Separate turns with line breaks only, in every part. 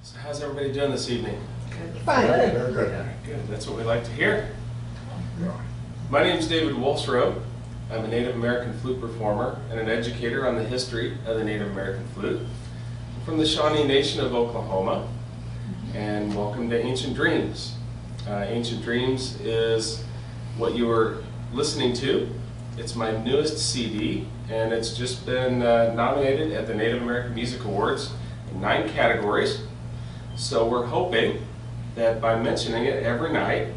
So how's everybody doing this evening?
Fine.
Very good.
Yeah, good. That's what we like to hear. My name is David Wolfsrode. I'm a Native American flute performer and an educator on the history of the Native American flute from the Shawnee Nation of Oklahoma. And welcome to Ancient Dreams. Ancient Dreams is what you were listening to. It's my newest CD, and it's just been nominated at the Native American Music Awards in 9 categories. So we're hoping that by mentioning it every night,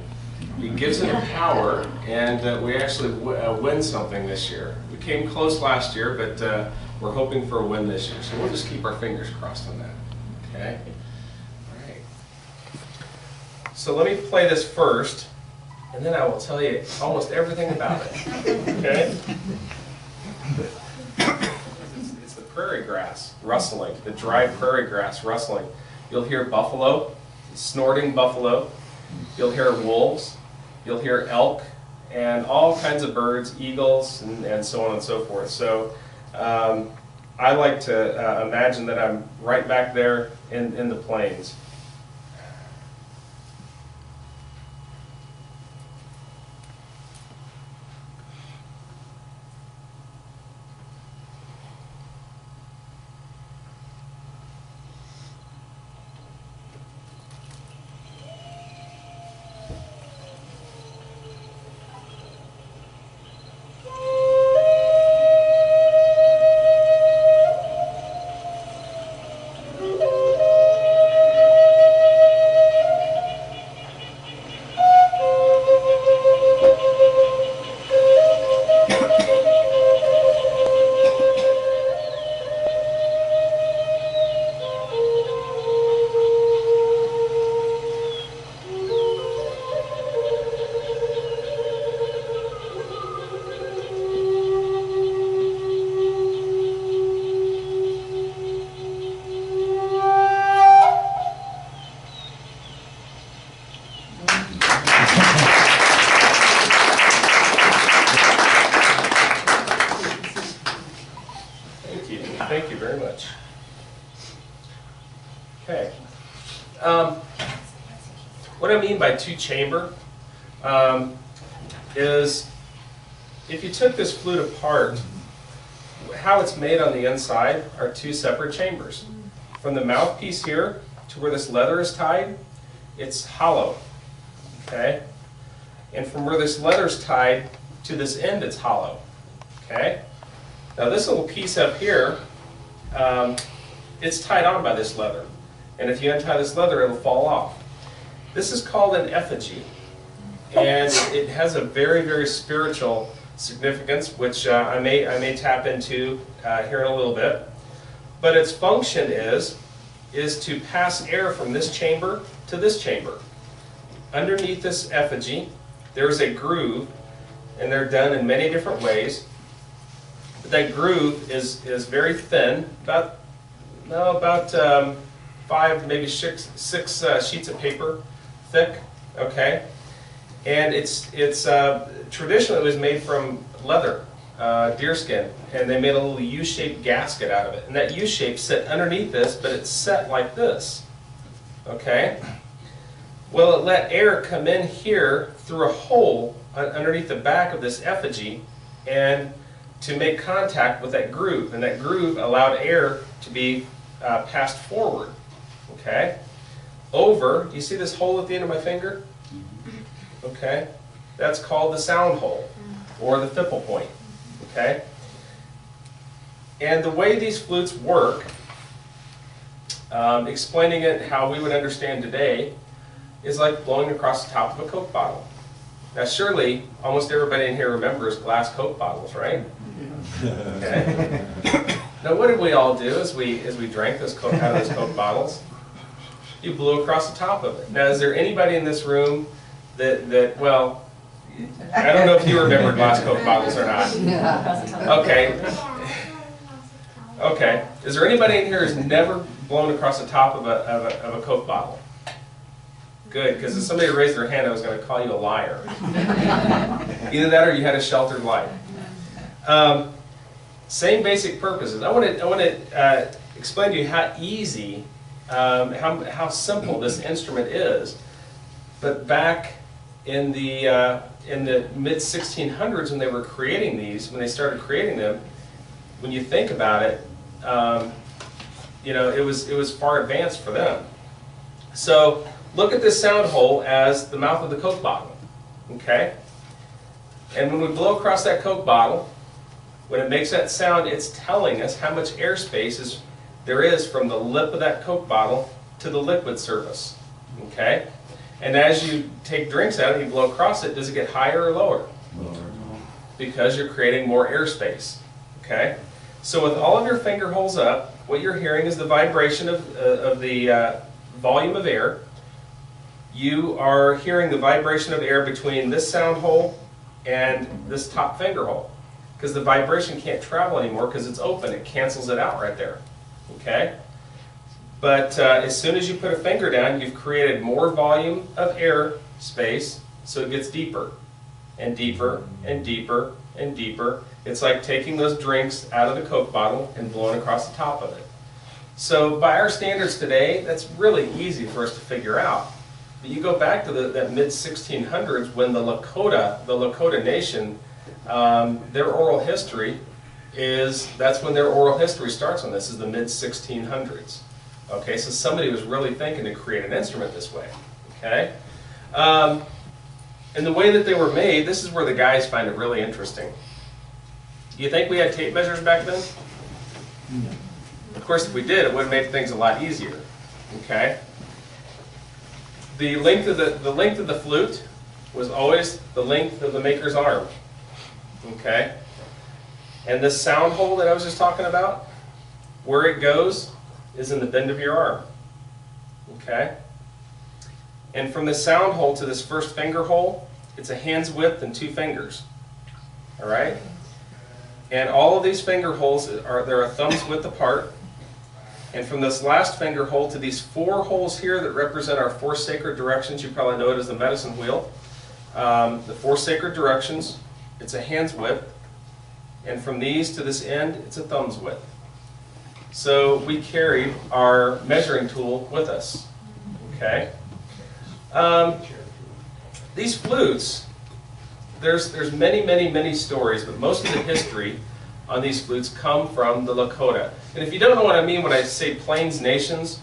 it gives it a power, and that we actually win something this year. We came close last year, but we're hoping for a win this year. So we'll just keep our fingers crossed on that. Okay? All right. So let me play this first, and then I will tell you almost everything about it. Okay? It's the prairie grass rustling, the dry prairie grass rustling. You'll hear buffalo, snorting buffalo. You'll hear wolves. You'll hear elk, and all kinds of birds, eagles, and so on and so forth. So I like to imagine that I'm right back there in the plains. Thank you very much. Okay. What I mean by two-chamber is if you took this flute apart, how it's made on the inside are 2 separate chambers. From the mouthpiece here to where this leather is tied, it's hollow. Okay? And from where this leather is tied to this end, it's hollow. Okay? Now this little piece up here, it's tied on by this leather. And if you untie this leather, it'll fall off. This is called an effigy. And it has a very, very spiritual significance, which I may tap into here in a little bit. But its function is to pass air from this chamber to this chamber. Underneath this effigy, there's a groove, and they're done in many different ways. That groove is very thin, about 5, maybe 6 sheets of paper thick. Okay, and it's traditionally it was made from leather, deerskin, and they made a little U-shaped gasket out of it. And that U-shape sit underneath this, but it's set like this. Okay. Well, it let air come in here through a hole underneath the back of this effigy, and to make contact with that groove, and that groove allowed air to be passed forward. Okay? Over, you see this hole at the end of my finger? Okay? That's called the sound hole, or the thipple point. Okay? And the way these flutes work, explaining it how we would understand today, is like blowing across the top of a Coke bottle. Now surely, almost everybody in here remembers glass Coke bottles, right? Okay. Now what did we all do as we drank this Coke out of those Coke bottles? You blew across the top of it. Now is there anybody in this room that well, I don't know if you remember glass Coke bottles or not. Okay. Okay. Is there anybody in here who's never blown across the top of a Coke bottle? Good, because if somebody raised their hand, I was going to call you a liar. Either that or you had a sheltered life. Same basic purposes. I want to explain to you how easy how simple this instrument is. But back in the mid-1600s, when they were creating these, when they started creating them, when you think about it, you know, it was far advanced for them. So look at this sound hole as the mouth of the Coke bottle, okay? And when we blow across that Coke bottle, when it makes that sound, it's telling us how much airspace there is from the lip of that Coke bottle to the liquid surface, okay? And as you take drinks out and you blow across it, does it get higher or lower? Lower. Because you're creating more airspace, okay? So with all of your finger holes up, what you're hearing is the vibration of the volume of air. You are hearing the vibration of air between this sound hole and this top finger hole, because the vibration can't travel anymore because it's open. It cancels it out right there, okay? But as soon as you put a finger down, you've created more volume of air space, so it gets deeper and deeper and deeper and deeper. It's like taking those drinks out of the Coke bottle and blowing across the top of it. So by our standards today, that's really easy for us to figure out. But you go back to that mid-1600s when the Lakota Nation, their oral history that's when their oral history starts on this, is the mid-1600s. Okay, so somebody was really thinking to create an instrument this way. Okay? And the way that they were made, this is where the guys find it really interesting. Do you think we had tape measures back then? No. Of course, if we did, it would have made things a lot easier. Okay? The length of the flute was always the length of the maker's arm. Okay? And this sound hole that I was just talking about, where it goes is in the bend of your arm. Okay? And from this sound hole to this first finger hole, it's a hand's width and 2 fingers. All right? And all of these finger holes they're a thumb's width apart. And from this last finger hole to these 4 holes here that represent our 4 sacred directions, you probably know it as the medicine wheel. The 4 sacred directions, it's a hand's width. And from these to this end, it's a thumb's width. So we carried our measuring tool with us. Okay? These flutes, there's many stories, but most of the history on these flutes come from the Lakota. And if you don't know what I mean when I say Plains nations,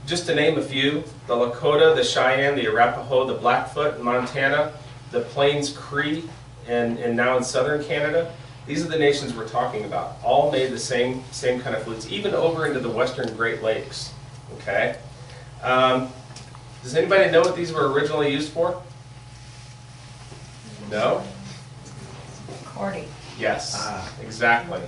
just to name a few, the Lakota, the Cheyenne, the Arapaho, the Blackfoot in Montana, the Plains Cree, and now in southern Canada, these are the nations we're talking about. All made the same kind of flutes, even over into the western Great Lakes. Okay? Does anybody know what these were originally used for? No?
Recording.
Yes, exactly.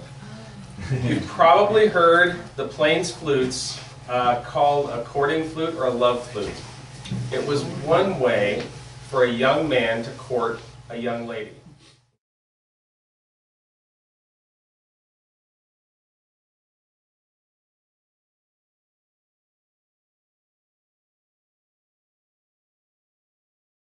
You've probably heard the Plains flutes called a courting flute or a love flute. It was one way for a young man to court a young lady.